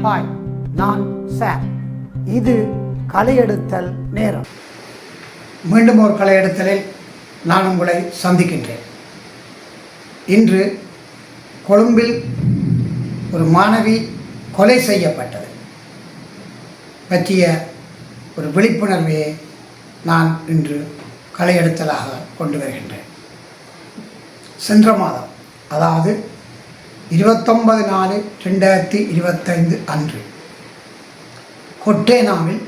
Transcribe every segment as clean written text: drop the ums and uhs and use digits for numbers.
Hi, நான் sir. இது கலையெடுத்தல் நேரம். மீண்டும் ஒரு கலையெடுத்தலில் நான் உங்களை சந்திக்கின்றேன். இன்று கொழும்பில் ஒரு மாணவி கொலை செய்யப்பட்டது பற்றிய ஒரு விழிப்புணர்வையை நான் இன்று கலையெடுத்தலாக கொண்டு வருகின்றேன். சென்ற மாதம், அதாவது 29/4/2025 அன்று கொட்டேனாவில்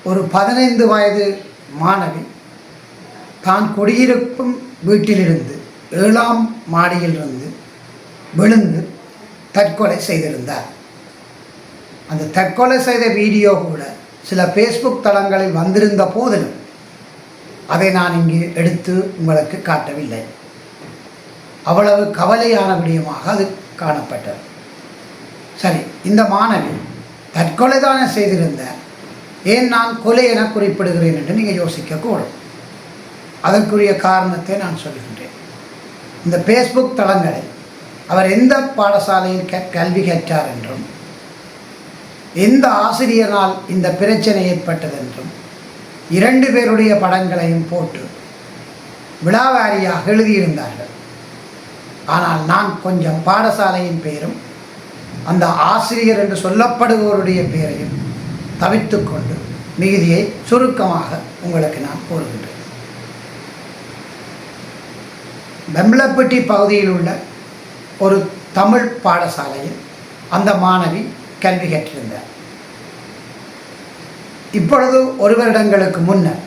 ஒரு 15 வயது மாணவி தான் குடியிருக்கும் வீட்டிலிருந்து 7ஆம் மாடியிலிருந்து விழுந்து தற்கொலை செய்திருந்தார். அந்த தற்கொலை செய்த வீடியோ கூட சில ஃபேஸ்புக் தளங்களில் வந்திருந்த போதிலும் அதை நான் இங்கு எடுத்து உங்களுக்கு காட்டவில்லை. அவ்வளவு கவலையான விடயமாக அது காணப்பட்டது. சரி, இந்த மாணவி தற்கொலை தானே செய்திருந்தார், ஏன் நான் கொலை என குறிப்பிடுகிறேன் என்று நீங்கள் யோசிக்கக்கூடும். அதற்குரிய காரணத்தை நான் சொல்கின்றேன். இந்த ஃபேஸ்புக் தளங்களில் அவர் எந்த பாடசாலையில் கல்வி கற்றார் என்றும், எந்த ஆசிரியரால் இந்த பிரச்சனை ஏற்பட்டதென்றும் 2 பேருடைய படங்களையும் போட்டு விழாவாரியாக எழுதியிருந்தார்கள். ஆனால் நான் கொஞ்சம் பாடசாலையின் பெயரும் அந்த ஆசிரியர் என்று சொல்லப்படுபவருடைய பெயரையும் தவிர்த்து கொண்டு மிகுதியை சுருக்கமாக உங்களுக்கு நான் கூறுகின்றேன். பெம்பலப்பட்டி பகுதியில் உள்ள ஒரு தமிழ் பாடசாலையில் அந்த மாணவி கல்வி கற்றிருந்தார். இப்பொழுது 1 வருடங்களுக்கு முன்னர்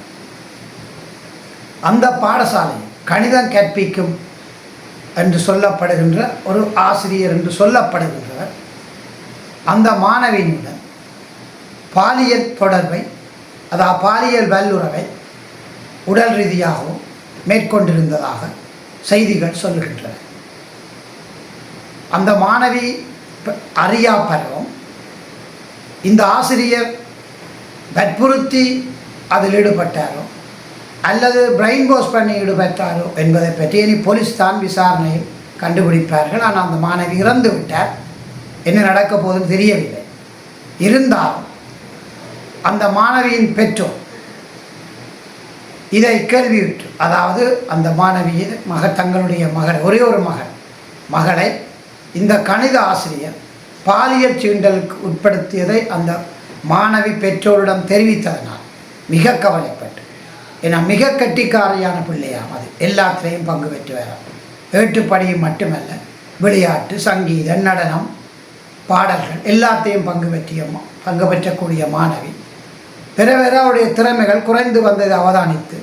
அந்த பாடசாலையில் கணிதம் கற்பிக்கும் என்று சொல்லப்படுகின்ற ஒரு ஆசிரியர் என்று சொல்லப்படுகின்றவர் அந்த மாணவியினுடன் பாலியல் தொடர்பை, அதாவது பாலியல் வல்லுறவை உடல் ரீதியாகவும் மேற்கொண்டிருந்ததாக செய்திகள் சொல்லுகின்றன. அந்த மாணவி அறியா பருவம் இந்த ஆசிரியர் வற்புறுத்தி அதில் ஈடுபட்டாரோ அல்லது பிரெயின் வாஷ் பண்ணி ஈடுபட்டாரோ என்பதை பற்றி இனி போலீஸ் தான் விசாரணையில் கண்டுபிடிப்பார்கள். ஆனால் அந்த மாணவி இறந்து விட்டார். என்ன நடக்க போதுன்னு தெரியவில்லை. இருந்தாலும் அந்த மாணவியின் பெற்றோர் இதை கேள்வியுற்று, அதாவது அந்த மாணவியின் தங்களுடைய ஒரே ஒரு மகளை இந்த கணித ஆசிரியர் பாலியல் சீண்டலுக்கு உட்படுத்தியதை அந்த மாணவி பெற்றோரிடம் தெரிவித்ததனால் மிக கவலைப்பட்டு, ஏன்னா மிக கட்டிக்காரியான பிள்ளையாம், அது எல்லாத்திலையும் பங்கு பெற்று வராம். ஏட்டுப்படியும் மட்டுமல்ல, விளையாட்டு, சங்கீதம், நடனம், பாடல்கள் எல்லாத்தையும் பங்கு பெற்றக்கூடிய மாணவி பிற அவருடைய திறமைகள் குறைந்து வந்ததை அவதானித்து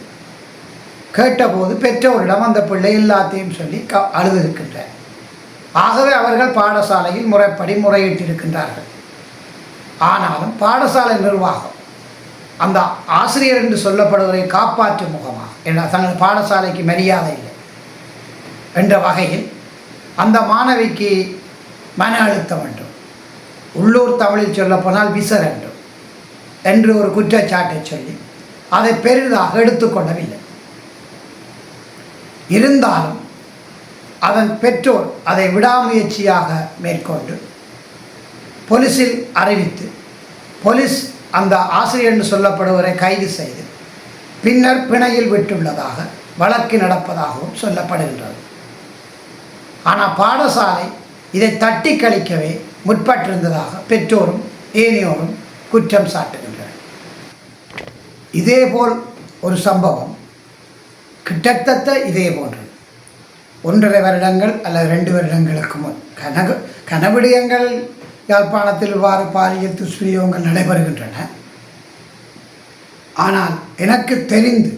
கேட்டபோது பெற்றோரிடம் அந்த பிள்ளை எல்லாத்தையும் சொல்லி அழுதிருக்கின்றார். ஆகவே அவர்கள் பாடசாலையில் முறைப்படி முறையிட்டிருக்கின்றார்கள். ஆனாலும் பாடசாலை நிர்வாகம் அந்த ஆசிரியர் என்று சொல்லப்படுவதை காப்பாற்றும் முகமாக, என்ற தங்கள் பாடசாலைக்கு மரியாதை இல்லை என்ற வகையில் அந்த மாணவிக்கு மன அழுத்தம் என்றும், உள்ளூர் தமிழில் சொல்லப்போனால் விசர் என்று ஒரு குற்றச்சாட்டை சொல்லி அதை பெரிதாக எடுத்துக்கொள்ளவில்லை. இருந்தாலும் அதன் பெற்றோர் அதை விடாமுயற்சியாக மேற்கொண்டு போலீஸில் அறிவித்து, போலீஸ் அந்த ஆசிரியர் என்று சொல்லப்படுவரை கைது செய்து பின்னர் பிணையில் விட்டுள்ளதாக வழக்கு நடப்பதாகவும் சொல்லப்படுகின்றது. ஆனால் பாடசாலை இதை தட்டி கழிக்கவே முற்பட்டிருந்ததாக பெற்றோரும் ஏனையோரும் குற்றம் சாட்டுகின்றனர். இதேபோல் ஒரு சம்பவம் கிட்டத்தட்ட இதே போன்று 1.5 வருடங்கள் அல்லது 2 வருடங்களுக்கு முன் கனவிடயங்கள் யாழ்ப்பாணத்தில் இவ்வாறு பாலியல் துஷ்பிரயோகங்கள் நடைபெறுகின்றன. ஆனால் எனக்கு தெரிந்து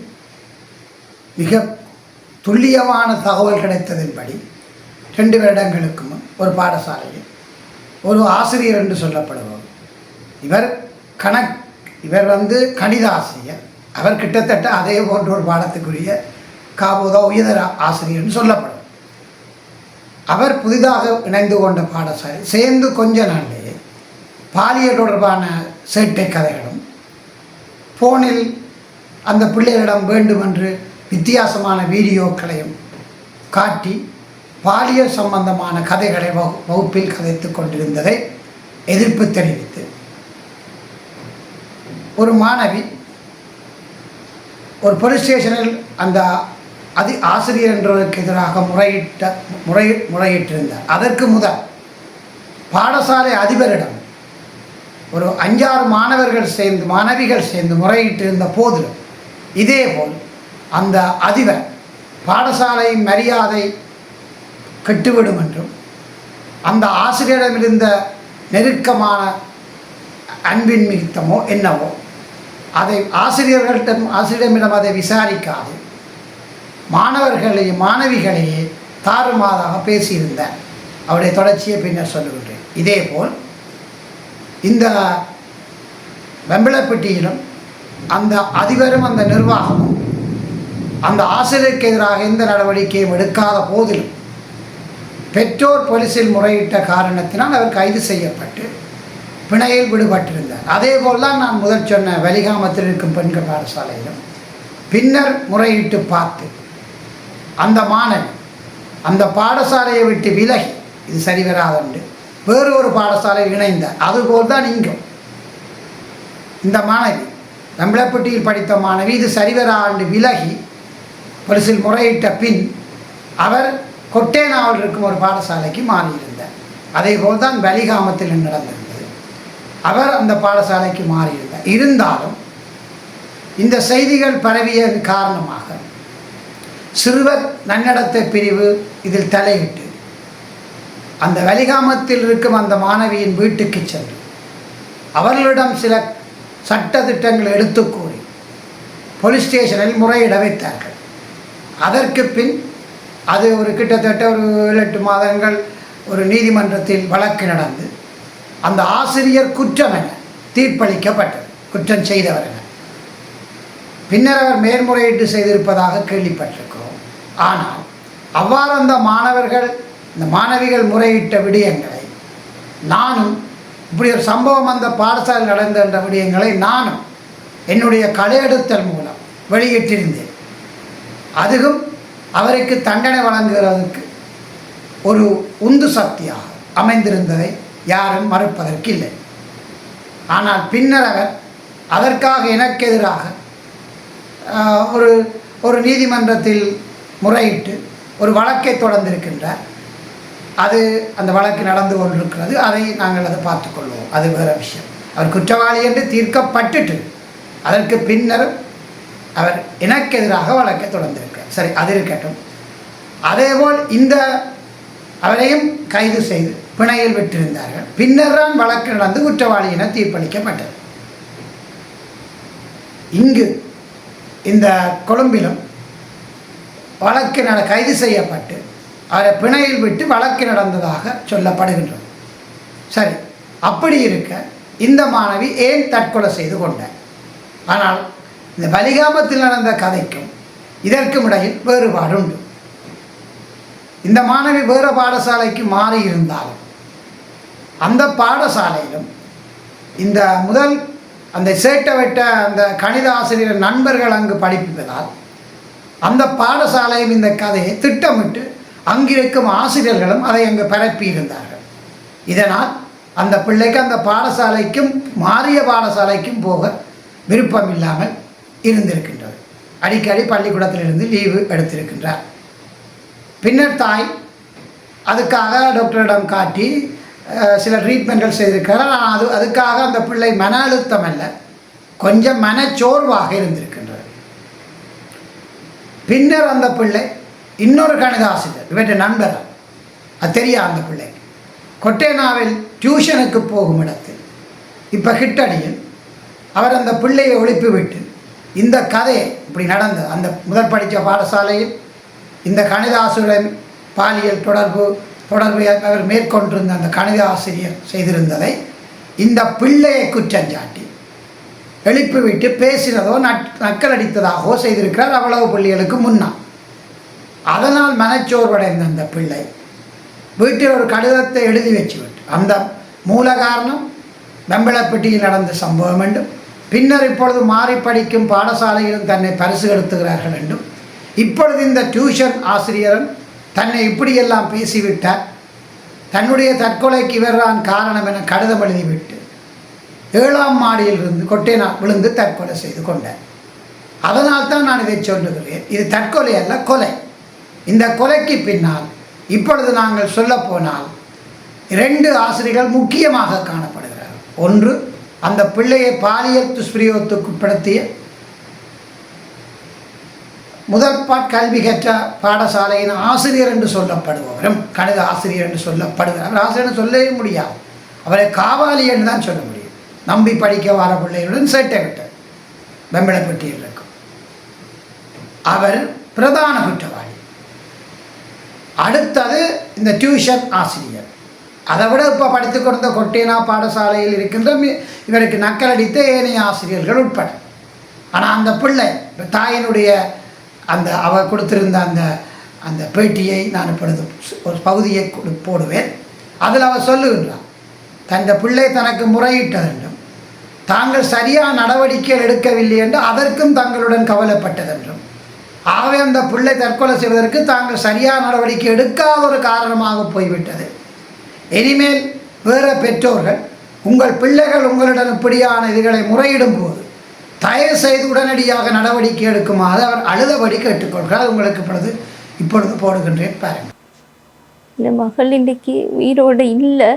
மிக துல்லியமான தகவல் கிடைத்ததின்படி 2 வருடங்களுக்கு முன் ஒரு பாடசாலையில் ஒரு ஆசிரியர் என்று சொல்லப்படுபவர், இவர் கணித ஆசிரியர், அவர் கிட்டத்தட்ட அதே போன்ற ஒரு பாடத்துக்குரிய காபோதா உயர்தர ஆசிரியர்னு சொல்லப்படும். அவர் புதிதாக இணைந்து கொண்ட பாடசாலை சேர்ந்து கொஞ்ச நாளிலேயே பாலியல் தொடர்பான சேட்டை கதைகளும் ஃபோனில் அந்த பிள்ளைகளிடம் வேண்டுமென்று வித்தியாசமான வீடியோக்களையும் காட்டி பாலியல் சம்பந்தமான கதைகளை வகுப்பில் கதைத்து கொண்டிருந்ததை எதிர்ப்பு தெரிவித்து ஒரு மாணவி ஒரு போலீஸ் ஸ்டேஷனில் அந்த ஆசிரியர் என்றவருக்கு எதிராக முறையிட்டிருந்தார். அதற்கு முதல் பாடசாலை அதிபரிடம் ஒரு 5-6 மாணவிகள் சேர்ந்து முறையிட்டிருந்த போதிலும் இதேபோல் அந்த அதிபர் பாடசாலையின் மரியாதை கெட்டுவிடும் என்றும் அந்த ஆசிரியரிடமிருந்த நெருக்கமான அன்பின் மிகுத்தமோ என்னவோ அதை ஆசிரியரிடமிடம் அதை விசாரிக்காது மாணவிகளையே தாறுமாறாக பேசியிருந்தார். அவருடைய தொடர்ச்சியை பின்னர் சொல்லுகின்றேன். இதேபோல் இந்த வெம்பலப்பட்டியிலும் அந்த அதிபரும் அந்த நிர்வாகமும் அந்த ஆசிரியருக்கு எதிராக எந்த நடவடிக்கையும் எடுக்காத போதிலும் பெற்றோர் போலீஸில் முறையிட்ட காரணத்தினால் அவர் கைது செய்யப்பட்டு பிணையில் விடுபட்டிருந்தார். அதேபோல் தான் நான் முதல் சொன்ன வலிகாமத்தில் இருக்கும் பெண்கள் பாடசாலையிலும் பின்னர் முறையிட்டு பார்த்து அந்த மாணவி அந்த பாடசாலையை விட்டு விலகி இது சரிவராதென்று வேறு ஒரு பாடசாலையில் இணைந்தார். அதுபோல் தான் இங்கும் இந்த மாணவி வெம்பலப்பட்டியில் படித்த மாணவி இது சரிவராண்டு விலகி போலீஸில் முறையிட்ட பின் அவர் கொட்டேனாவில் இருக்கும் ஒரு பாடசாலைக்கு மாறியிருந்தார். அதேபோல் தான் வலிகாமத்தில் நடந்திருந்தது. அவர் அந்த பாடசாலைக்கு மாறியிருந்தார். இருந்தாலும் இந்த செய்திகள் பரவியதன் காரணமாக சிறுவர் நன்னடத்தை பிரிவு இதில் தலையிட்டு அந்த வலிகாமத்தில் இருக்கும் அந்த மாணவியின் வீட்டுக்கு சென்று அவர்களிடம் சில சட்ட திட்டங்களை எடுத்து கூறி போலீஸ் ஸ்டேஷனில் முறையிட வைத்தார்கள். அதற்கு பின் அது ஒரு கிட்டத்தட்ட ஒரு 7-8 மாதங்கள் ஒரு நீதிமன்றத்தில் வழக்கு நடந்து அந்த ஆசிரியர் குற்றம் என தீர்ப்பளிக்கப்பட்டது, குற்றம் செய்தவர் என. பின்னர் அவர் மேல்முறையீட்டு செய்திருப்பதாக கேள்விப்பட்டிருக்கிறோம். ஆனால் அவ்வாறு அந்த மாணவிகள் முறையிட்ட விடயங்களை நானும் இப்படி ஒரு சம்பவம் அந்த பாடசாலை நடந்த விடயங்களை நானும் என்னுடைய கலையெடுத்தல் மூலம் வெளியிட்டிருந்தேன். அதுவும் அவருக்கு தண்டனை வழங்குகிறதுக்கு ஒரு உந்து சக்தியாக அமைந்திருந்ததை யாரும் மறுப்பதற்கு இல்லை. ஆனால் பின்னர் அவர் அதற்காக எனக்கு எதிராக ஒரு நீதிமன்றத்தில் முறையிட்டு ஒரு வழக்கை தொடர்ந்திருக்கின்றார். அந்த வழக்கு நடந்து கொண்டிருக்கிறது. அதை நாங்கள் அதை பார்த்துக்கொள்வோம், அது வேறு விஷயம். அவர் குற்றவாளி என்று தீர்க்கப்பட்டுட்டு அதற்கு பின்னர் அவர் எனக்கு எதிராக வழக்கை தொடர்ந்திருக்கிறார். சரி, அது இருக்கட்டும். அதேபோல் அவரையும் கைது செய்து பிணையில் விட்டிருந்தார்கள். பின்னர் தான் வழக்கு நடந்து குற்றவாளி என தீர்ப்பளிக்கப்பட்டது. இங்கு இந்த கொழும்பிலும் வழக்கு கைது செய்யப்பட்டு அவரை பிணையில் விட்டு வழக்கு நடந்ததாக சொல்லப்படுகின்றது. சரி, அப்படி இருக்க இந்த மாணவி ஏன் தற்கொலை செய்து கொண்டார்? ஆனால் இந்த வலிகாமத்தில் நடந்த கதைக்கும் இதற்கும் இடையில் வேறுபாடு உண்டு. இந்த மாணவி வேறு பாடசாலைக்கு மாறி இருந்தாலும் அந்த பாடசாலையிலும் இந்த அந்த சேட்டை வெட்ட அந்த கணித ஆசிரியர் நண்பர்கள் அங்கு படிப்பதால் அந்த பாடசாலையும் இந்த கதையை திட்டமிட்டு அங்கிருக்கும் ஆசிரியர்களும் அதை அங்கு பரப்பி இருந்தார்கள். இதனால் அந்த பிள்ளைக்கு அந்த பாடசாலைக்கும் மாறிய பாடசாலைக்கும் போக விருப்பம் இல்லாமல் இருந்திருக்கின்றது. அடிக்கடி பள்ளிக்கூடத்திலிருந்து லீவு எடுத்திருக்கின்றார். பின்னர் தாய் அதுக்காக டாக்டரிடம் காட்டி சில ட்ரீட்மெண்ட்கள் செய்திருக்கிறார். ஆனால் அதுக்காக அந்த பிள்ளை மன அழுத்தம் அல்ல, கொஞ்சம் மனச்சோர்வாக இருந்திருக்கின்றது. பின்னர் அந்த பிள்ளை இன்னொரு கணித ஆசிரியர் இவற்றை நண்பர், அது தெரியாது அந்த பிள்ளை, கொட்டேனாவில் டியூஷனுக்கு போகும் இடத்தில் இப்போ கிட்டடியில் அவர் அந்த பிள்ளையை ஒழிப்புவிட்டு இந்த கதையை இப்படி நடந்தது. அந்த முதல் படித்த பாடசாலையில் இந்த கணித ஆசிரியர் பாலியல் தொடர்பு அவர் மேற்கொண்டிருந்த அந்த கணித ஆசிரியர் செய்திருந்ததை இந்த பிள்ளையை குற்றஞ்சாட்டி எழுப்பிவிட்டு பேசினதோ நக்கலடித்ததாகவோ செய்திருக்கிறார் அவ்வளவு பிள்ளைகளுக்கு முன்னால். அதனால் மனச்சோர்வடைந்த அந்த பிள்ளை வீட்டில் ஒரு கடிதத்தை எழுதி வச்சுவிட்டு, அந்த மூல காரணம் வெம்பலப்பட்டியில் நடந்த சம்பவம் என்றும் பின்னர் இப்பொழுது மாறி படிக்கும் பாடசாலையிலும் தன்னை பரிசுகளுத்துகிறார்கள் என்றும் இப்பொழுது இந்த டியூஷன் ஆசிரியரும் தன்னை இப்படியெல்லாம் பேசிவிட்டார், தன்னுடைய தற்கொலைக்கு இவர்தான் காரணம் என கடிதம் எழுதிவிட்டு 7ஆம் மாடியிலிருந்து கொட்டையினால் விழுந்து தற்கொலை செய்து கொண்டார். அதனால்தான் நான் இதை சொல்லுகிறேன், இது தற்கொலை அல்ல, கொலை. இந்த கொலைக்கு பின்னால் இப்பொழுது நாங்கள் சொல்லப்போனால் 2 ஆசிரியர்கள் முக்கியமாக காணப்படுகிறார்கள். ஒன்று, அந்த பிள்ளையை பாலியல் துஷ்பிரயோகத்துக்குட்படுத்திய முதல் கல்வி கற்ற பாடசாலையின் ஆசிரியர் என்று சொல்லப்படுபவரும், கணித ஆசிரியர் என்று சொல்லப்படுகிறார். ஆசிரியர் சொல்லவே முடியாது, அவரை காவாலி என்று தான் சொல்ல முடியும். நம்பி படிக்க வர பிள்ளைகளுடன் சேட்டை விட்டார், வெம்பளப்பட்டியில் இருக்கும். அவர் பிரதான குற்றவாளி. அடுத்தது இந்த டியூஷன் ஆசிரியர். அதை விட இப்போ படித்து கொடுத்த கொட்டேனா பாடசாலையில் இருக்கின்ற இவருக்கு நக்கலடித்த ஏனைய ஆசிரியர்கள் உட்பட. ஆனால் அந்த பிள்ளை தாயினுடைய அந்த அவர் கொடுத்திருந்த அந்த பேட்டியை நான் இப்பொழுது ஒரு பகுதியை போடுவேன். அதில் அவர் சொல்லுகின்றார், தந்த பிள்ளை தனக்கு முறையிட்டதென்றும் தாங்கள் சரியாக நடவடிக்கைகள் எடுக்கவில்லை என்று அதற்கும் தங்களுடன் கவலைப்பட்டதென்றும், ஆகவே அந்த பிள்ளை தற்கொலை செய்வதற்கு தாங்கள் சரியான நடவடிக்கை எடுக்காத ஒரு காரணமாக போய்விட்டது. இனிமேல் வேறு பெற்றோர்கள் உங்கள் பிள்ளைகள் உங்களிடம் இப்படியான இதுகளை முறையிடும் போது தயவு செய்து உடனடியாக நடவடிக்கை எடுக்குமாறு அவர் அழுதபடி கேட்டுக்கொள்கிறார். உங்களுக்கு இப்பொழுது போடுகின்றேன் பாருங்கள். இந்த மகள் இன்றைக்கு உயிரோடு இல்லை.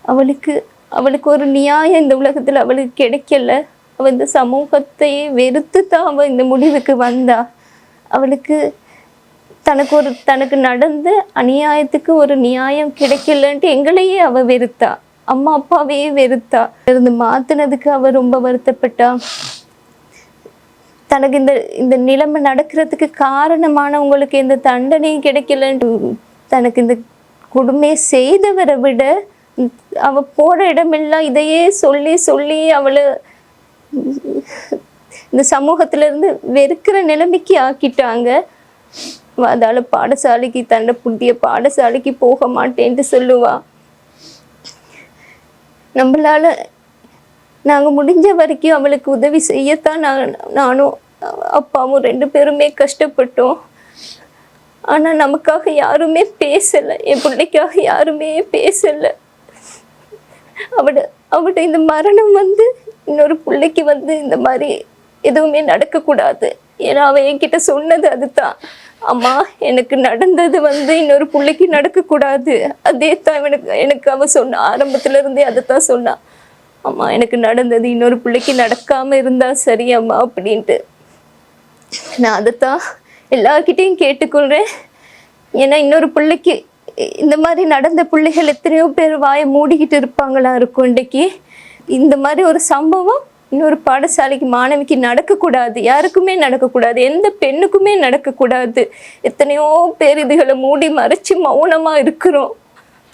அவளுக்கு ஒரு நியாயம் இந்த உலகத்தில் அவளுக்கு கிடைக்கல. அவள் இந்த சமூகத்தையே வெறுத்து தான் அவள் இந்த முடிவுக்கு வந்தா. அவளுக்கு தனக்கு நடந்த அநியாயத்துக்கு ஒரு நியாயம் கிடைக்கலன்ட்டு எங்களையே அவள் வெறுத்தா, அம்மா அப்பாவையே வெறுத்தா. இருந்து மாற்றினதுக்கு அவள் ரொம்ப வருத்தப்பட்டா. தனக்கு இந்த நிலைமை நடக்கிறதுக்கு காரணமானவங்களுக்கு எந்த தண்டனையும் கிடைக்கலன்ட்டு தனக்கு இந்த கொடுமை செய்தவரை விட அவள் போகிற இடமெல்லாம் இதையே சொல்லி சொல்லி அவளை இந்த சமூகத்திலேருந்து வெறுக்கிற நிலைமைக்கு ஆக்கிட்டாங்க. அதால் பாடசாலைக்கு தன்னை புதிய பாடசாலைக்கு போக மாட்டேன்ட்டு சொல்லுவா. நம்மளால் நாங்கள் முடிஞ்ச வரைக்கும் அவளுக்கு உதவி செய்யத்தான் நானும் அப்பாவும் 2 பேருமே கஷ்டப்பட்டோம். ஆனால் நமக்காக யாருமே பேசலை, என் பிள்ளைக்காக யாருமே பேசலை. அவட இந்த மரணம் இன்னொரு பிள்ளைக்கு இந்த மாதிரி எதுவுமே நடக்கக்கூடாது. ஏன்னா அவன் என்கிட்ட சொன்னது அதுதான், அம்மா எனக்கு நடந்தது இன்னொரு பிள்ளைக்கு நடக்கக்கூடாது. அதே தான் எனக்கு அவ சொன்ன ஆரம்பத்துல இருந்தே அதை தான் சொன்னான், அம்மா எனக்கு நடந்தது இன்னொரு பிள்ளைக்கு நடக்காம இருந்தா சரி அம்மா அப்படின்ட்டு. நான் அதைத்தான் எல்லார்கிட்டையும் கேட்டுக்கொள்றேன். ஏன்னா இன்னொரு பிள்ளைக்கு இந்த மாதிரி நடந்த பிள்ளைகள் எத்தனையோ பேர் வாயை மூடிக்கிட்டு இருப்பாங்களா இருக்கும். இன்றைக்கு இந்த மாதிரி ஒரு சம்பவம் இன்னொரு பாடசாலைக்கு மாணவிக்கு நடக்கக்கூடாது, யாருக்குமே நடக்கக்கூடாது, எந்த பெண்ணுக்குமே நடக்கக்கூடாது. எத்தனையோ பேர் இதுகளை மூடி மறைச்சி மௌனமாக இருக்கிறோம்.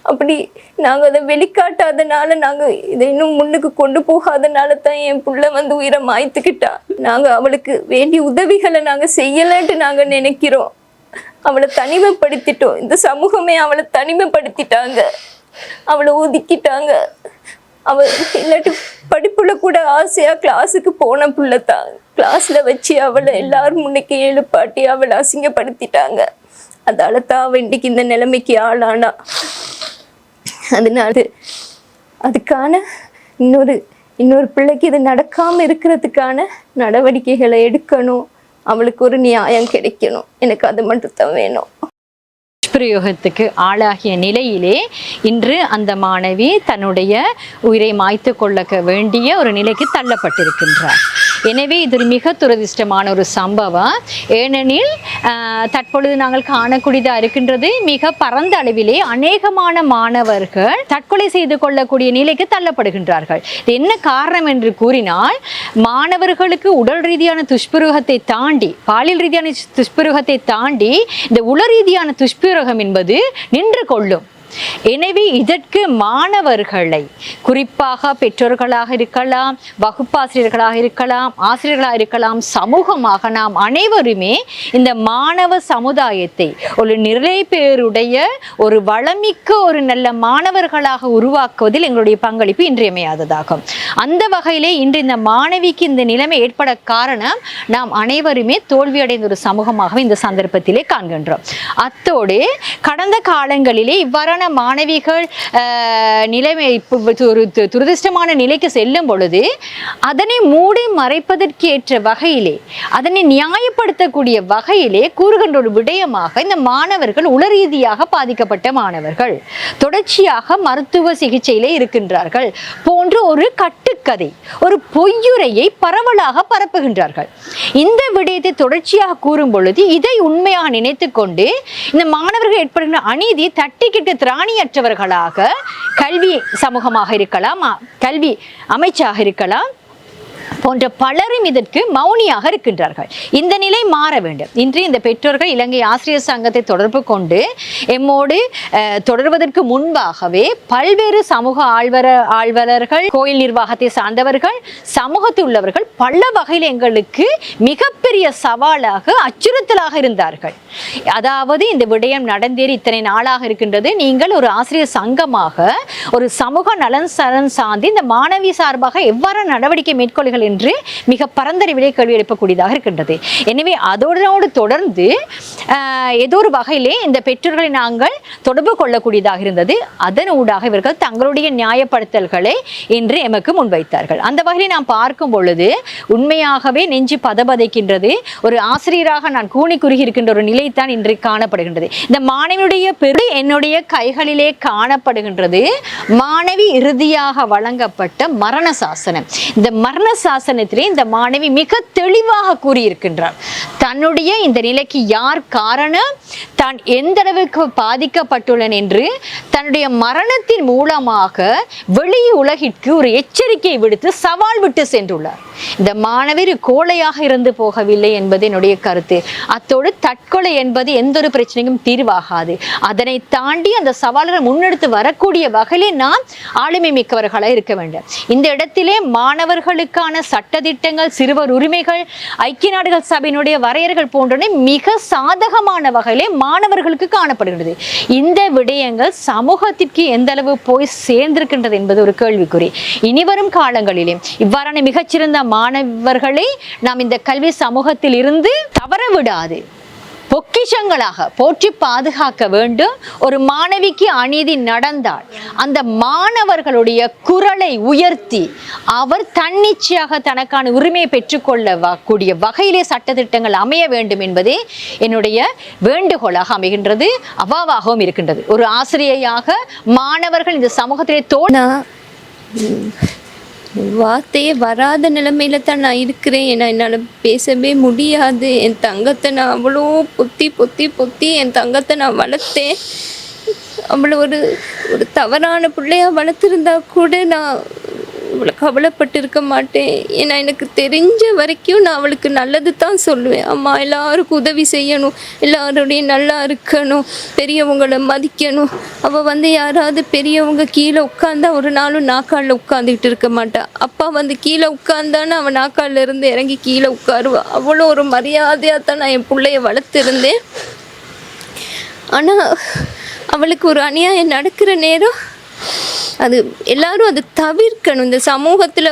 அப்படி நாங்கள் அதை வெளிக்காட்டாதனால, நாங்கள் இதை இன்னும் முன்னுக்கு கொண்டு போகாதனால தான் என் பிள்ளை உயிரை மாய்த்துக்கிட்டா. நாங்கள் அவளுக்கு வேண்டிய உதவிகளை நாங்கள் செய்யலைன்ட்டு நாங்கள் நினைக்கிறோம். அவளை தனிமைப்படுத்திட்டோம். இந்த சமூகமே அவளை தனிமைப்படுத்திட்டாங்க, அவளை ஒதுக்கிட்டாங்க. அவள் இல்லாட்டி படிப்புல கூட ஆசையாக கிளாஸுக்கு போன பிள்ளை தான். கிளாஸில் வச்சு அவளை எல்லாரும் முன்னைக்கு எழுப்பாட்டி அவளை அசிங்கப்படுத்திட்டாங்க. அதால தான் அவள் இன்றைக்கு இந்த நிலைமைக்கு ஆளானா. அதனால அதுக்கான இன்னொரு பிள்ளைக்கு இது நடக்காமல் இருக்கிறதுக்கான நடவடிக்கைகளை எடுக்கணும். அவளுக்கு ஒரு நியாயம் கிடைக்கணும். எனக்கு அது மட்டும் தான் வேணும். துஷ்பிரயோகத்துக்கு ஆளாகிய நிலையிலே இன்று அந்த மாணவி தன்னுடைய உயிரை மாய்த்து கொள்ள வேண்டிய ஒரு நிலைக்கு தள்ளப்பட்டிருக்கின்றார். எனவே இது ஒரு மிக துரதிர்ஷ்டமான ஒரு சம்பவம். ஏனெனில் தற்பொழுது நாங்கள் காணக்கூடியதாக இருக்கின்றது, மிக பரந்த அளவிலே அநேகமான மாணவர்கள் தற்கொலை செய்து கொள்ளக்கூடிய நிலைக்கு தள்ளப்படுகின்றார்கள். இது என்ன காரணம் என்று கூறினால், மாணவர்களுக்கு உடல் ரீதியான துஷ்பிரயோகத்தை தாண்டி, பாலியல் ரீதியான துஷ்பிரயோகத்தை தாண்டி இந்த உள ரீதியான துஷ்பிரயோகம் என்பது நின்று கொள்ளும். எனவே இதற்கு மாணவர்களை, குறிப்பாக பெற்றோர்களாக இருக்கலாம், வகுப்பாசிரியர்களாக இருக்கலாம், ஆசிரியர்களாக இருக்கலாம், சமூகமாக நாம் அனைவருமே இந்த மாணவ சமுதாயத்தை ஒரு நிறைபேருடைய ஒரு வளமிக்க ஒரு நல்ல மாணவர்களாக உருவாக்குவதில் எங்களுடைய பங்களிப்பு இன்றியமையாததாகும். அந்த வகையிலே இன்று இந்த மாணவிக்கு இந்த நிலைமை ஏற்பட காரணம் நாம் அனைவருமே தோல்வியடைந்த ஒரு சமூகமாக இந்த சந்தர்ப்பத்திலே காண்கின்றோம். அத்தோடு கடந்த காலங்களிலே இவ்வாறான மாணவிகள் நிலைமை ஒரு துரதிர்ஷ்டமான நிலைக்கு செல்லும் பொழுது அதனை மூடி மறைப்பதற்கேற்ற வகையிலே, அதனை நியாயப்படுத்தக்கூடிய வகையிலே கூறுகின்ற ஒரு விடயமாக இந்த மாணவர்கள் உளரீதியாக பாதிக்கப்பட்ட மாணவர்கள் தொடர்ச்சியாக மருத்துவ சிகிச்சையிலே இருக்கின்றார்கள் போன்ற ஒரு கட்டுக்கதை, ஒரு பொய்யுரையை பரவலாக பரப்புகின்றார்கள். இந்த விடயத்தை தொடர்ச்சியாக கூறும் பொழுது இதை உண்மையாக நினைத்து கொண்டு இந்த மாணவர்கள் ஏற்படுகின்ற அநீதி தட்டி கேட்க திராணியற்றவர்களாக கல்வி சமூகமாக இருக்கலாம், கல்வி அமைச்சாக இருக்கலாம் போன்ற பலரும் இதற்கு மௌனியாக இருக்கின்றார்கள். இந்த நிலை மாற வேண்டும். இன்று இந்த பெற்றோர்கள் இலங்கை ஆசிரியர் சங்கத்தை தொடர்பு கொண்டு எம்மோடு தொடர்வதற்கு முன்பாகவே பல்வேறு சமூக ஆழ்வலர்கள், கோயில் நிர்வாகத்தை சார்ந்தவர்கள், சமூகத்தில் உள்ளவர்கள் பல வகையில் எங்களுக்கு மிகப்பெரிய சவாலாக, அச்சுறுத்தலாக இருந்தார்கள். அதாவது இந்த விடயம் நடந்தேறி இத்தனை நாளாக இருக்கின்றது, நீங்கள் ஒரு ஆசிரியர் சங்கமாக ஒரு சமூக நலன் சார்ந்து இந்த மாணவி சார்பாக எவ்வாறு நடவடிக்கை மேற்கொள்ளுங்கள் என்று மிக பரந்தறிவிலே கேள்வி எழுப்பக்கூடியதாக இருக்கின்றது. எனவே அதோடு தொடர்ந்து ஏதோ ஒரு வகையிலே இந்த பெற்றோர்களை நாங்கள் தொடர்பு கொள்ளக்கூடியதாக இருந்தது. அதனூடாக இவர்கள் தங்களுடைய நியாயப்படுத்தல்களை இன்று எமக்கு முன்வைத்தார்கள். அந்த வகையில் நாம் பார்க்கும் பொழுது உண்மையாகவே நெஞ்சு பதபதைக்கின்றது. ஒரு ஆசிரியராக நான் கூனி குறுகி இருக்கின்ற ஒரு நிலைத்தான் இன்று காணப்படுகின்றது. இந்த மாணவியுடைய பெரு என்னுடைய கைகளிலே காணப்படுகின்றது. மாணவி இறுதியாக வழங்கப்பட்ட மரண சாசனம். இந்த மரண சாசனத்திலே இந்த மாணவி மிக தெளிவாக கூறியிருக்கின்றார், தன்னுடைய இந்த நிலைக்கு யார் காரணம், தான் எந்த அளவுக்கு பாதிக்கப்பட்டுள்ளன என்று தன்னுடைய மரணத்தின் மூலமாக வெளி உலகிற்கு ஒரு எச்சரிக்கை விடுத்து சவால் விட்டு சென்றுள்ளார். இந்த மாணவர் கோழையாக இருந்து போகவில்லை என்பது என்னுடைய கருத்து. அத்தோடு தற்கொலை என்பது எந்த ஒரு பிரச்சனையும் தீர்வாகாது. அதனை தாண்டி அந்த சவால்களை முன்னெடுத்து வரக்கூடிய வகையிலே நாம் ஆளுமை மிக்கவர்களாக இருக்க வேண்டும். இந்த இடத்திலே மாணவர்களுக்கான சட்டதிட்டங்கள், சிறுவர் உரிமைகள், ஐக்கிய நாடுகள் சபையினுடைய வரையறைகள் போன்றன மிக சாதகமான வகையிலே மாணவர்களுக்கு காணப்படுகிறது. இந்த விடயங்கள் சமூகத்திற்கு எந்த அளவு போய் சேர்ந்திருக்கின்றது என்பது ஒரு கேள்விக்குறி. இனிவரும் காலங்களிலே இவ்வாறான மிகச்சிறந்த மாணவர்களை நாம் இந்த கல்வி சமூகத்தில் இருந்து தவறவிடாது பொக்கிஷங்களாக போற்றி பாதுகாக்க வேண்டும். ஒரு மாணவிக்கு அநீதி நடந்தால் அந்த மாணவர்களுடைய குரலை உயர்த்தி அவர் தன்னிச்சையாக தனக்கான உரிமையை பெற்றுக்கொள்ள கூடிய வகையிலே சட்டத்திட்டங்கள் அமைய வேண்டும் என்பதே என்னுடைய வேண்டுகோளாக அமைகின்றது, அவாவாகவும் இருக்கின்றது. ஒரு ஆசிரியையாக மாணவர்கள் இந்த சமூகத்திலே வார்த்தையே வராத நிலைமையில தான் நான் இருக்கிறேன். ஏன்னா என்னால் பேசவே முடியாது. என் தங்கத்தை நான் அவ்வளோ பொத்தி என் தங்கத்தை நான் வளர்த்தேன். அவ்வளோ ஒரு தவறான பிள்ளையா வளர்த்துருந்தா கூட நான் இவ்வளோ கவலைப்பட்டு இருக்க மாட்டேன். ஏன்னா எனக்கு தெரிஞ்ச வரைக்கும் நான் அவளுக்கு நல்லது தான் சொல்லுவேன். அம்மா எல்லாருக்கும் உதவி செய்யணும், எல்லாருடைய நல்லா இருக்கணும், பெரியவங்களை மதிக்கணும். அவள் யாராவது பெரியவங்க கீழே உட்காந்தா ஒரு நாளும் நாக்காலில் உட்காந்துக்கிட்டு இருக்க மாட்டாள். அப்பா கீழே உட்காந்தான்னு அவன் நாக்காலில் இருந்து இறங்கி கீழே உட்காருவா. அவ்வளோ ஒரு மரியாதையாக தான் நான் என் பிள்ளைய வளர்த்துருந்தேன். ஆனால் அவளுக்கு ஒரு அநியாயம் நடக்கிற நேரம் அது எல்லாரும் அதை தவிர்க்கணும். இந்த சமூகத்தில்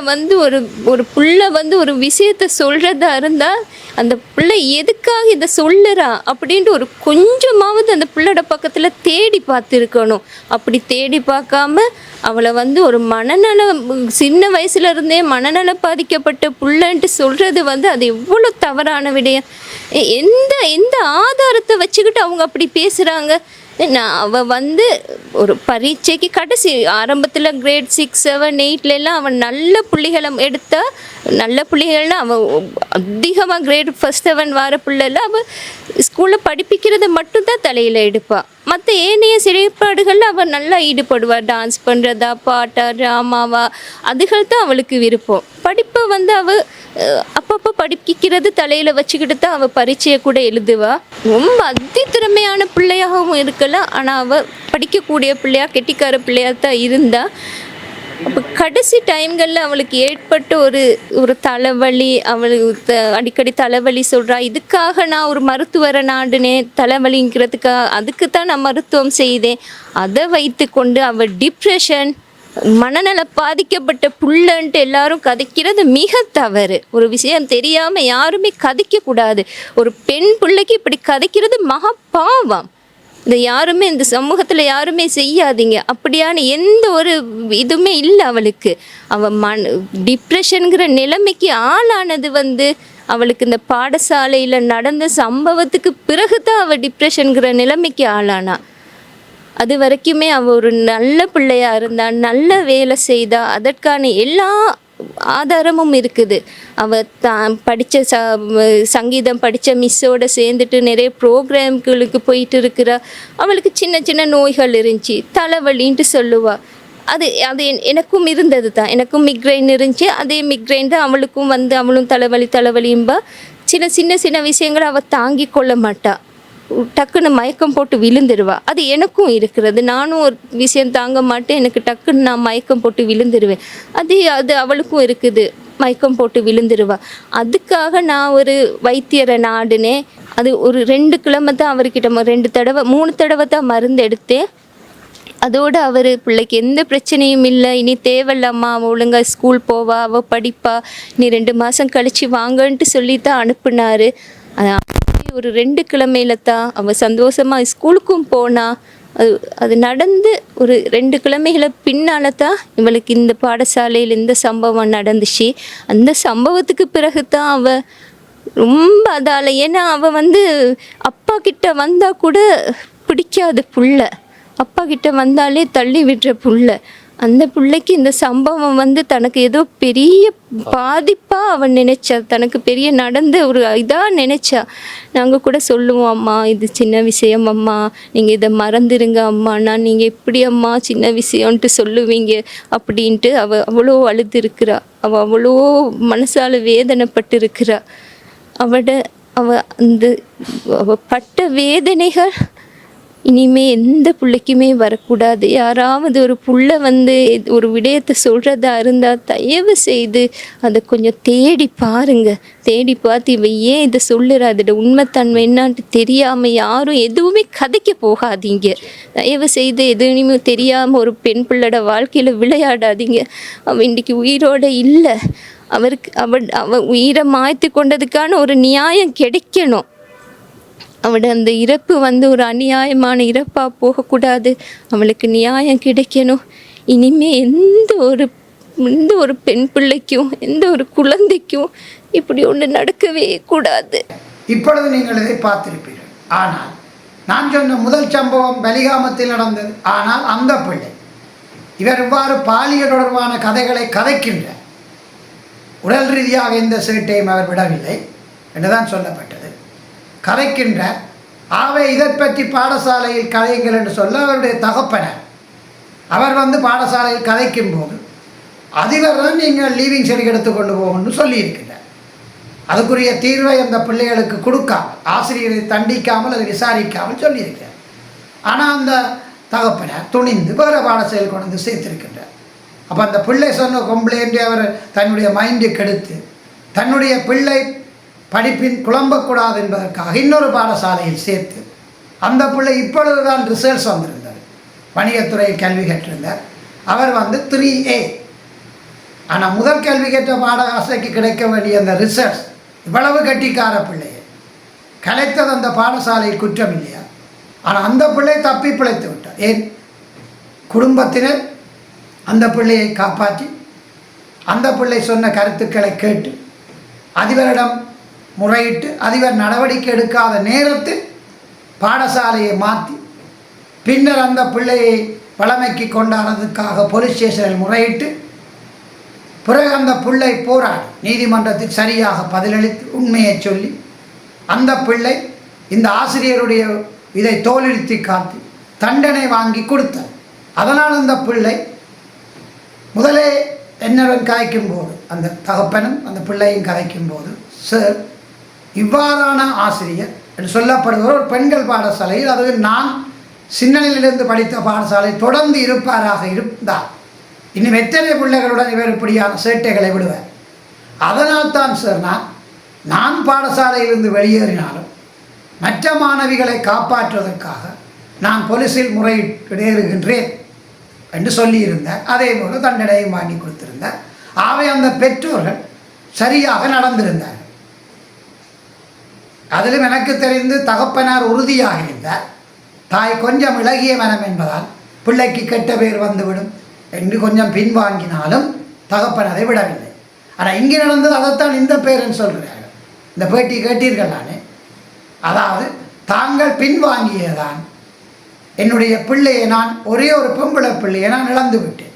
ஒரு பிள்ளை ஒரு விஷயத்த சொல்கிறதா இருந்தால் அந்த பிள்ளை எதுக்காக இதை சொல்லுறா அப்படின்ட்டு ஒரு கொஞ்சமாவது அந்த பிள்ளையோட பக்கத்தில் தேடி பார்த்துருக்கணும். அப்படி தேடி பார்க்காம அவளை ஒரு மனநல சின்ன வயசுல இருந்தே மனநல பாதிக்கப்பட்ட பிள்ளைன்ட்டு சொல்கிறது அது எவ்வளோ தவறான விடயம். எந்த ஆதாரத்தை வச்சுக்கிட்டு அவங்க அப்படி பேசுகிறாங்க? அவள் ஒரு பரீட்சைக்கு கடைசி ஆரம்பத்தில் கிரேட் 6, 7, 8 அவன் நல்ல புள்ளிகளை எடுத்தா, நல்ல புள்ளிகள்னா அவன் அதிகமாக கிரேட் 1, 7 வர பிள்ளைல அவள் ஸ்கூலில் படிப்பிக்கிறத மட்டும்தான் தலையில் எடுப்பாள். மற்ற ஏனைய செயற்பாடுகளில் அவள் நல்லா ஈடுபடுவாள். டான்ஸ் பண்ணுறதா, பாட்டா, ட்ராமாவா, அதுகள் தான் அவளுக்கு விருப்பம். படிப்பை அவள் அப்பப்போ படிக்கிறது தலையில் வச்சுக்கிட்டு தான் அவள் பரீட்சையை கூட எழுதுவா. ரொம்ப அதி திறமையான பிள்ளையாகவும் இருக்கலாம், ஆனால் அவள் படிக்கக்கூடிய பிள்ளையா கெட்டிக்கார பிள்ளையாக தான் இருந்தா. அப்போ கடைசி டைம்களில் அவளுக்கு ஏற்பட்ட ஒரு தலைவலி, அவளுக்கு அடிக்கடி தலைவலி சொல்கிறா. இதுக்காக நான் ஒரு மருத்துவரை நாடுனேன், தலைவலிங்கிறதுக்காக. அதுக்கு தான் நான் மருத்துவம் செய்தேன். அதை வைத்து கொண்டு அவள் டிப்ரெஷன், மனநல பாதிக்கப்பட்ட புள்ளன்ட்டு எல்லாரும் கதைக்கிறது மிக தவறு. ஒரு விஷயம் தெரியாமல் யாருமே கதைக்கக்கூடாது. ஒரு பெண் பிள்ளைக்கு இப்படி கதைக்கிறது மகா பாவம். இந்த யாருமே இந்த சமூகத்தில் யாருமே செய்யாதீங்க. அப்படியான எந்த ஒரு இதுவுமே இல்லை அவளுக்கு. அவள் டிப்ரெஷனுங்கிற நிலைமைக்கு ஆளானது அவளுக்கு இந்த பாடசாலையில் நடந்த சம்பவத்துக்கு பிறகு தான் அவள் டிப்ரெஷனுங்கிற நிலைமைக்கு ஆளானா. அது வரைக்குமே அவள் ஒரு நல்ல பிள்ளையாக இருந்தா, நல்ல வேலை செய்தா, அதற்கான எல்லா ஆதாரமும் இருக்குது. அவள் தான் படித்த சங்கீதம் படித்த மிஸ்ஸோடு சேர்ந்துட்டு நிறைய ப்ரோக்ராம்களுக்கு போயிட்டு இருக்கிறா. அவளுக்கு சின்ன சின்ன நோய்கள் இருந்துச்சு, தலைவலின்ட்டு சொல்லுவாள். அது எனக்கும் இருந்தது தான். எனக்கும் மிக்ரைன் இருந்துச்சு. அதே மிக்ரைன் தான் அவளுக்கும் அவளும் தலைவலியும்பா. சின்ன சின்ன விஷயங்களை அவள் தாங்கி கொள்ள மாட்டாள். டக்குன்னு மயக்கம் போட்டு விழுந்துருவா. அது எனக்கும் இருக்கிறது. நானும் ஒரு விஷயம் தாங்க மாட்டேன், எனக்கு டக்குன்னு நான் மயக்கம் போட்டு விழுந்துருவேன். அது அவளுக்கும் இருக்குது, மயக்கம் போட்டு விழுந்துருவா. அதுக்காக நான் ஒரு வைத்தியரை நாடுனேன். அது ஒரு 2 கிழமை தான் அவர்கிட்ட 3 தடவை தான் மருந்து எடுத்தேன். அதோடு அவர் பிள்ளைக்கு எந்த பிரச்சனையும் இல்லை, இனி தேவையில்லம்மா, அவள் ஒழுங்காக ஸ்கூல் போவா, அவள் படிப்பா, நீ 2 மாதம் கழித்து வாங்கன்ட்டு சொல்லி தான் அனுப்புனார். ஒரு 2 கிழமையில தான் அவள் சந்தோஷமாக ஸ்கூலுக்கும் போனா. அது நடந்து ஒரு 2 கிழமைகளை பின்னால் தான் இவளுக்கு இந்த பாடசாலையில் இந்த சம்பவம் நடந்துச்சு. அந்த சம்பவத்துக்கு பிறகு தான் அவள் ரொம்ப அதால், ஏன்னா அவள் அப்பா கிட்ட வந்தால் கூட பிடிக்காத புள்ள, அப்பா கிட்ட வந்தாலே தள்ளி விடுற புள்ள. அந்த பிள்ளைக்கு இந்த சம்பவம் தனக்கு ஏதோ பெரிய பாதிப்பாக அவன் நினைச்சா, தனக்கு பெரிய நடந்த ஒரு இதாக நினைச்சா. நாங்கள் கூட சொல்லுவோம், அம்மா இது சின்ன விஷயம் அம்மா, நீங்கள் இதை மறந்துடுங்க அம்மாண்ணா, நீங்கள் எப்படி அம்மா சின்ன விஷயம்ன்ட்டு சொல்லுவீங்க அப்படின்ட்டு. அவள் அவ்வளோ அழுதுருக்கிறா, அவள் அவ்வளோ மனசால் வேதனைப்பட்டு இருக்கிறா. அவள் பட்ட வேதனைகள் இனிமே எந்த பிள்ளைக்குமே வரக்கூடாது. யாராவது ஒரு புள்ள ஒரு விடயத்தை சொல்கிறதா இருந்தால் தயவு செய்து அதை கொஞ்சம் தேடி பாருங்க. தேடி பார்த்து இவ ஏன் இதை சொல்லுற, அதோட உண்மைத்தன்மை என்னான்ட்டு தெரியாமல் யாரும் எதுவுமே கதைக்க போகாதீங்க. தயவு செய்து எதுவுமே தெரியாமல் ஒரு பெண் பிள்ளையோட வாழ்க்கையில் விளையாடாதீங்க. அவள் இன்றைக்கி உயிரோடு இல்லை. அவள் உயிரை மாய்த்து கொண்டதுக்கான ஒரு நியாயம் கிடைக்கணும். அவளோட அந்த இறப்பு ஒரு அநியாயமான இறப்பாக போகக்கூடாது. அவளுக்கு நியாயம் கிடைக்கணும். இனிமே எந்த ஒரு பெண் பிள்ளைக்கும் எந்த ஒரு குழந்தைக்கும் இப்படி ஒன்று நடக்கவே கூடாது. இப்பொழுது நீங்கள் இதை பார்த்திருப்பீர்கள். ஆனால் நான் சொன்ன முதல் சம்பவம் பலிகாமத்தில் நடந்தது. ஆனால் அந்த பிள்ளை இவர் இவ்வாறு பாலியல் தொடர்பான கதைகளை கதைக்கின்ற, உடல் ரீதியாக எந்த சேட்டையும் அவர் விடவில்லை என்றுதான் சொல்லப்பட்டது. கதைக்கின்ற ஆவை இதை பற்றி பாடசாலையில் கதையுங்கள் என்று சொல்ல அவருடைய தகப்பனர் அவர் பாடசாலையில் கதைக்கும் போது அதிபர் தான் நீங்கள் லீவிங் சர்டிஃபிகேட் கொண்டு போகணும்னு சொல்லியிருக்கிறார். அதுக்குரிய தீர்வை அந்த பிள்ளைகளுக்கு கொடுக்காமல், ஆசிரியரை தண்டிக்காமல், அதை விசாரிக்காமல் சொல்லியிருக்கிறார். ஆனால் அந்த தகப்பனர் துணிந்து வேறு பாடசாலையில் கொண்டு சேர்த்திருக்கின்றார். அப்போ அந்த பிள்ளை சொன்ன கம்ப்ளைண்ட்டை அவர் தன்னுடைய மைண்டை கெடுத்து தன்னுடைய பிள்ளை படிப்பின் குழம்பக்கூடாது என்பதற்காக இன்னொரு பாடசாலையில் சேர்த்து அந்த பிள்ளை இப்பொழுதுதான் ரிசல்ட்ஸ் வந்திருந்தார். வணிகத்துறையில் கல்வி கற்றிருந்தார். அவர் 3A. ஆனால் முதல் கல்வி கற்ற பாடசாலைக்கு கிடைக்க வேண்டிய அந்த ரிசல்ட்ஸ் இவ்வளவு கட்டிக்கார பிள்ளையை கலைத்தது அந்த பாடசாலையில் குற்றம் இல்லையா? ஆனால் அந்த பிள்ளை தப்பி பிழைத்து விட்டார். ஏன்? குடும்பத்தினர் அந்த பிள்ளையை காப்பாற்றி அந்த பிள்ளை சொன்ன கருத்துக்களை கேட்டு அதிபரிடம் முறையிட்டு அதிபர் நடவடிக்கை எடுக்காத நேரத்தில் பாடசாலையை மாற்றி பின்னர் அந்த பிள்ளையை வளமைக்கு கொண்டாடுறதுக்காக போலீஸ் ஸ்டேஷனில் முறையிட்டு பிறகு அந்த பிள்ளை போராடி நீதிமன்றத்தில் சரியாக பதிலளித்து உண்மையை சொல்லி அந்த பிள்ளை இந்த ஆசிரியருடைய இதை தோலிழுத்தி காட்டி தண்டனை வாங்கி கொடுத்தார். அதனால் அந்த பிள்ளை முதலே என்னுடன் கதைக்கும் போது, அந்த தகப்பனும் அந்த பிள்ளையும் கதைக்கும் போது, சார் இவ்வாறான ஆசிரியர் என்று சொல்லப்படுகிற ஒரு பெண்கள் பாடசாலையில், அது நான் சின்னனிலிருந்து படித்த பாடசாலை தொடர்ந்து இருப்பாராக இருந்தால் இன்னும் எத்தனை பிள்ளைகளுடன் இவர் இப்படியான சேட்டைகளை விடுவார். அதனால் தான் சார் நான் பாடசாலையிலிருந்து வெளியேறினாலும் மற்ற மாணவிகளை காப்பாற்றுவதற்காக நான் போலீஸில் முறையிடுகின்றேன் என்று சொல்லியிருந்தார். அதே போல் தண்டனையும் வாங்கி கொடுத்திருந்தார். ஆகவே அந்த பெற்றோர்கள் சரியாக நடந்திருந்தார்கள். அதிலும் எனக்கு தெரிந்து தகப்பனார் உறுதியாக இருந்தார். தாய் கொஞ்சம் இளகிய மனம் என்பதால் பிள்ளைக்கு கெட்ட பேர் வந்துவிடும் என்று கொஞ்சம் பின்வாங்கினாலும் தகப்பன் அதை விடவில்லை. ஆனால் இங்கே நடந்தது அதைத்தான் இந்த பேரன்ஸ் சொல்கிறார்கள். இந்த பேட்டி கேட்டீர்கள் தானே? அதாவது தாங்கள் பின்வாங்கியதான் என்னுடைய பிள்ளையை, நான் ஒரே ஒரு பொம்பளை பிள்ளையை நான் இழந்து விட்டேன்.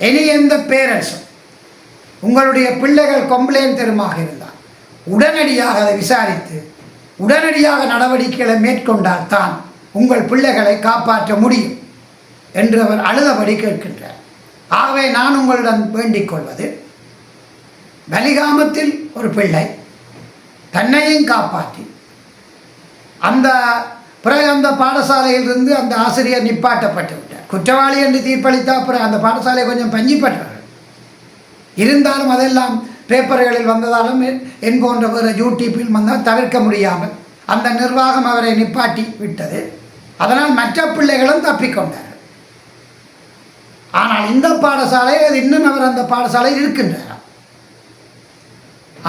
இனி எந்த பேரண்ட்ஸும் உங்களுடைய பிள்ளைகள் கம்ப்ளைண்ட் தருமாக இருந்தால் உடனடியாக அதை விசாரித்து உடனடியாக நடவடிக்கைகளை மேற்கொண்டால் தான் உங்கள் பிள்ளைகளை காப்பாற்ற முடியும் என்று அவர் அழுதபடி கேட்கின்றார். ஆகவே நான் உங்களிடம் வேண்டிக் கொள்வது, வலிகாமத்தில் ஒரு பிள்ளை தன்னையும் காப்பாற்றி பிறகு அந்த பாடசாலையிலிருந்து அந்த ஆசிரியர் நிப்பாட்டப்பட்டு விட்டார். குற்றவாளி என்று தீர்ப்பளித்தா பிறகு அந்த பாடசாலை கொஞ்சம் பஞ்சிப்பட்டார்கள். இருந்தாலும் அதெல்லாம் பேப்பர்களில் வந்ததாலும் என் போன்ற ஒரு யூடியூப்பில் வந்தால் தவிர்க்க முடியாமல் அந்த நிர்வாகம் அவரை நிப்பாட்டி விட்டது. அதனால் மற்ற பிள்ளைகளும் தப்பிக்கொண்டார்கள். ஆனால் இந்த பாடசாலையில் இன்னும் அவர் அந்த பாடசாலையில் இருக்கின்றார்.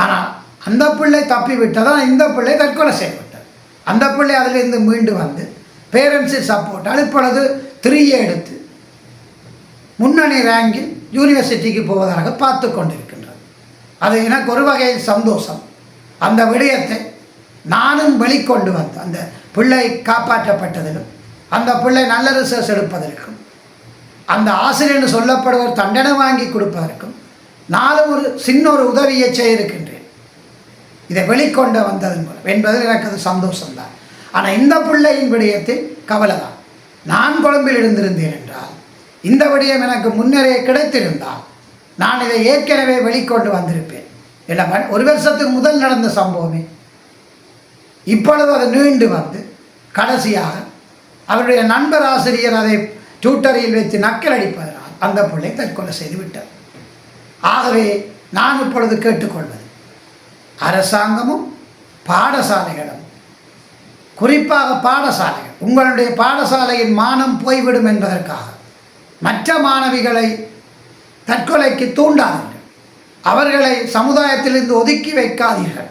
ஆனால் அந்த பிள்ளை தப்பி விட்டதால் இந்த பிள்ளை தற்கொலை செய்யப்பட்டார். அந்த பிள்ளை அதிலிருந்து மீண்டு வந்து பேரண்ட்ஸின் சப்போர்ட்டால் இப்பொழுது 3A எடுத்து முன்னணி ரேங்கில் யூனிவர்சிட்டிக்கு போவதாக பார்த்து கொண்டிருக்கின்றது. அது எனக்கு ஒரு வகையில் சந்தோஷம். அந்த விடயத்தை நானும் வெளிக்கொண்டு வந்து அந்த பிள்ளை காப்பாற்றப்பட்டதிலும் அந்த பிள்ளை நல்ல ரிசர்ச் எடுப்பதற்கும் அந்த ஆசிரியர் சொல்லப்படுவர் தண்டனை வாங்கி கொடுப்பதற்கும் நானும் ஒரு சின்ன ஒரு உதவியை செய்திருக்கின்றேன். இதை வெளிக்கொண்டு வந்ததன் மூலம் என்பதில் எனக்கு அது சந்தோஷம்தான். ஆனால் இந்த பிள்ளையின் விடயத்தில் கவலை தான். நான் கொழும்பில் இருந்திருந்தேன் என்றால், இந்த விடயம் எனக்கு முன்னரே கிடைத்திருந்தால் நான் இதை ஏற்கனவே வெளிக்கொண்டு வந்திருப்பேன். இல்லை, ஒரு வருஷத்துக்கு முதல் நடந்த சம்பவமே இப்பொழுது அது நீண்டு வந்து கடைசியாக அவருடைய நண்பர் ஆசிரியர் அதை டியூட்டரியில் வைத்து நக்கல் அடிப்பதனால் அந்த பிள்ளை தற்கொலை செய்து விட்டார். ஆகவே நான் இப்பொழுது கேட்டுக்கொள்வது, அரசாங்கமும் பாடசாலைகளும், குறிப்பாக பாடசாலைகள், உங்களுடைய பாடசாலையின் மானம் போய்விடும் என்பதற்காக மற்ற மாணவிகளை தற்கொலைக்கு தூண்டாதீர்கள். அவர்களை சமுதாயத்திலிருந்து ஒதுக்கி வைக்காதீர்கள்.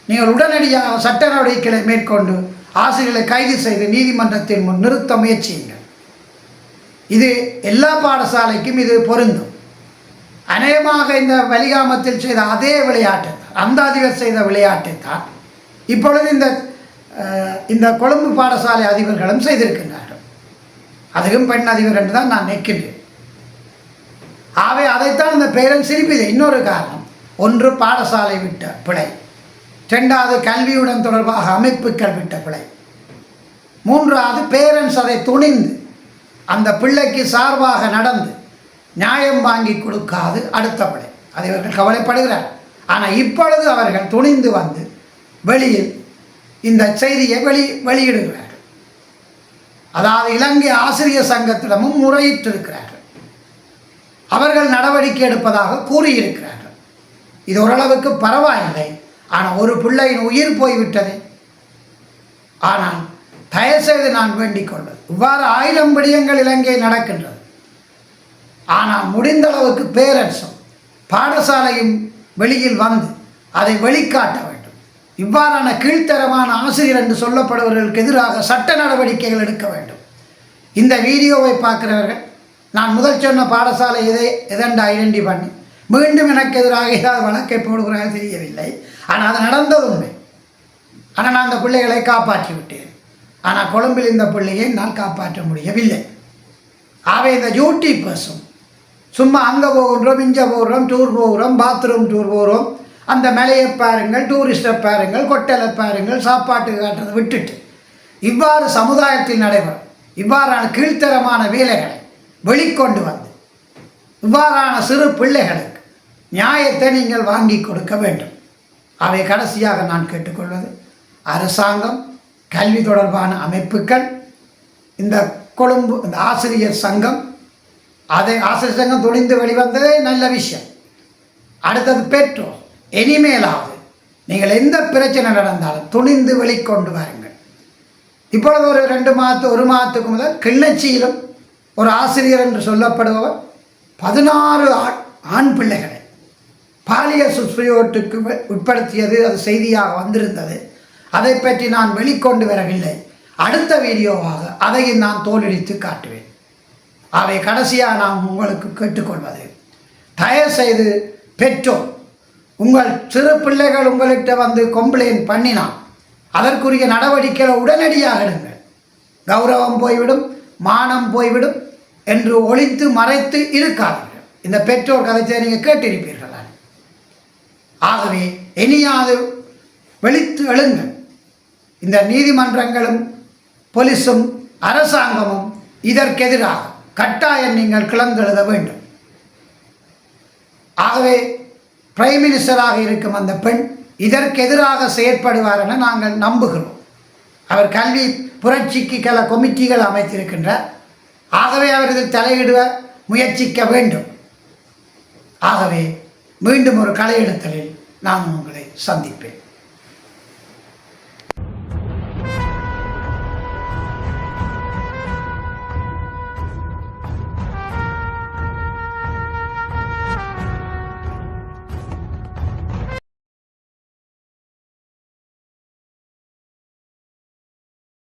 நீங்கள் உடனடியாக சட்ட நடவடிக்கைகளை மேற்கொண்டு ஆசிரியர்களை கைது செய்து நீதிமன்றத்தின் முன் நிறுத்த முயற்சியுங்கள். இது எல்லா பாடசாலைக்கும் இது பொருந்தும். அநேகமாக இந்த வலிகாமத்தில் செய்த அதே விளையாட்டை தான், அந்த அதிபர் செய்த விளையாட்டை தான் இப்பொழுது இந்த கொழும்பு பாடசாலை அதிபர்களும் செய்திருக்கின்றார்கள். அதுவும் பெண் அதிபர் என்று தான் நான் நிற்கின்றேன். ஆகவே அதைத்தான் இந்த பேரண்ட்ஸ் சிரிப்பது. இன்னொரு காரணம், ஒன்று பாடசாலை விட்ட பிழை, ரெண்டாவது கல்வியுடன் தொடர்பாக அமைப்புகள் விட்ட பிழை, மூன்றாவது பேரண்ட்ஸ் அதை துணிந்து அந்த பிள்ளைக்கு சார்பாக நடந்து நியாயம் வாங்கி கொடுக்காது அடுத்த பிள்ளை. அதை இவர்கள் கவலைப்படுகிறார். ஆனால் இப்பொழுது அவர்கள் துணிந்து வந்து வெளியில் இந்த செய்தியை வெளியிடுகிறார்கள். அதாவது இலங்கை ஆசிரியர் சங்கத்திடமும் முறையிட்டிருக்கிறார்கள். அவர்கள் நடவடிக்கை எடுப்பதாக கூறியிருக்கிறார்கள். இது ஓரளவுக்கு பரவாயில்லை. ஆனால் ஒரு பிள்ளையின் உயிர் போய்விட்டது. ஆனால் தயவுசெய்து நான் வேண்டிக் கொள்வது, இவ்வாறு 1000 விடயங்கள் இலங்கையில் நடக்கின்றது. ஆனால் முடிந்த அளவுக்கு பேரண்ட்ஸும் பாடசாலையும் வெளியில் வந்து அதை வெளிக்காட்ட வேண்டும். இவ்வாறான கீழ்த்தரமான ஆசிரியர் என்று சொல்லப்படுபவர்களுக்கு எதிராக சட்ட நடவடிக்கைகள் எடுக்க வேண்டும். இந்த வீடியோவை பார்க்குறவர்கள், நான் முதல் சொன்ன பாடசாலை எதென்று ஐடென்டி பண்ணி மீண்டும் எனக்கு எதிராக ஏதாவது வழக்கை போடுகிறார்கள் தெரியவில்லை. ஆனால் அது நடந்தது உண்மை. ஆனால் நான் அந்த பிள்ளைகளை காப்பாற்றி விட்டேன். ஆனால் கொழும்பில் இந்த பிள்ளையை நான் காப்பாற்ற முடியவில்லை. ஆகவே இந்த யூடியூபர்ஸும் சும்மா அங்கே போகின்றோம், இங்கே போகிறோம், டூர் போகிறோம், பாத்ரூம் டூர் போகிறோம், அந்த மலையை பாருங்கள், டூரிஸ்டை பாருங்கள், கொட்டலை பாருங்கள், சாப்பாட்டுக்கு காட்டுறதை விட்டுட்டு இவ்வாறு சமுதாயத்தில் நடைபெறும் இவ்வாறான கீழ்த்தரமான வேலைகளை வெளிக்கொண்டு வந்து இவ்வாறான சிறு பிள்ளைகளுக்கு நியாயத்தை நீங்கள் வாங்கி கொடுக்க வேண்டும். அவை கடைசியாக நான் கேட்டுக்கொள்வது, அரசாங்கம், கல்வி தொடர்பான அமைப்புகள், இந்த கொழும்பு இந்த ஆசிரியர் சங்கம், ஆசிரியர் சங்கம் துணிந்து வெளிவந்ததே நல்ல விஷயம். அடுத்தது பெற்றோர், இனிமேலாவது நீங்கள் எந்த பிரச்சனை நடந்தாலும் துணிந்து வெளிக்கொண்டு வாருங்கள். இப்பொழுது ஒரு 1 மாதத்துக்கு முதல் கிள்ளச்சியிலும் ஒரு ஆசிரியர் என்று சொல்லப்படுபவர் 16 ஆண் பிள்ளைகளை பாலியல் துஷ்பிரயோகத்துக்கு உட்படுத்தியது, அது செய்தியாக வந்திருந்தது. அதை பற்றி நான் வெளிக்கொண்டு வரவில்லை. அடுத்த வீடியோவாக அதையும் நான் தோலடித்து காட்டுவேன். அவை கடைசியாக நான் உங்களுக்கு கேட்டுக்கொள்வது, தயவு செய்து பெற்றோர், உங்கள் சிறு பிள்ளைகள் உங்கள்கிட்ட வந்து கம்ப்ளைண்ட் பண்ணினால் அதற்குரிய நடவடிக்கைகளை உடனடியாக எடுங்கள். கௌரவம் போய்விடும், மானம் போய்விடும் என்று ஒளித்து மறைத்து இருக்காதீர்கள். இந்த பெற்றோர் கதையை நீங்கள் கேட்டிருப்பீர்கள். ஆகவே இனியாவது வெளித்து எழுங்கள். இந்த நீதிமன்றங்களும் போலீஸும் அரசாங்கமும் இதற்கெதிராக கட்டாயம் நீங்கள் கிளந்தெழுத வேண்டும். ஆகவே பிரைம் மினிஸ்டராக இருக்கும் அந்த பெண் இதற்கெதிராக செயற்படுவார் என நாங்கள் நம்புகிறோம். அவர் கல்வி புரட்சிக்கு சில கமிட்டிகள் அமைத்திருக்கின்றார். ஆகவே அவர் இதில் தலையிட முயற்சிக்க வேண்டும். ஆகவே மீண்டும் ஒரு கலையெடுத்தலில் நான் உங்களை சந்திப்பேன்.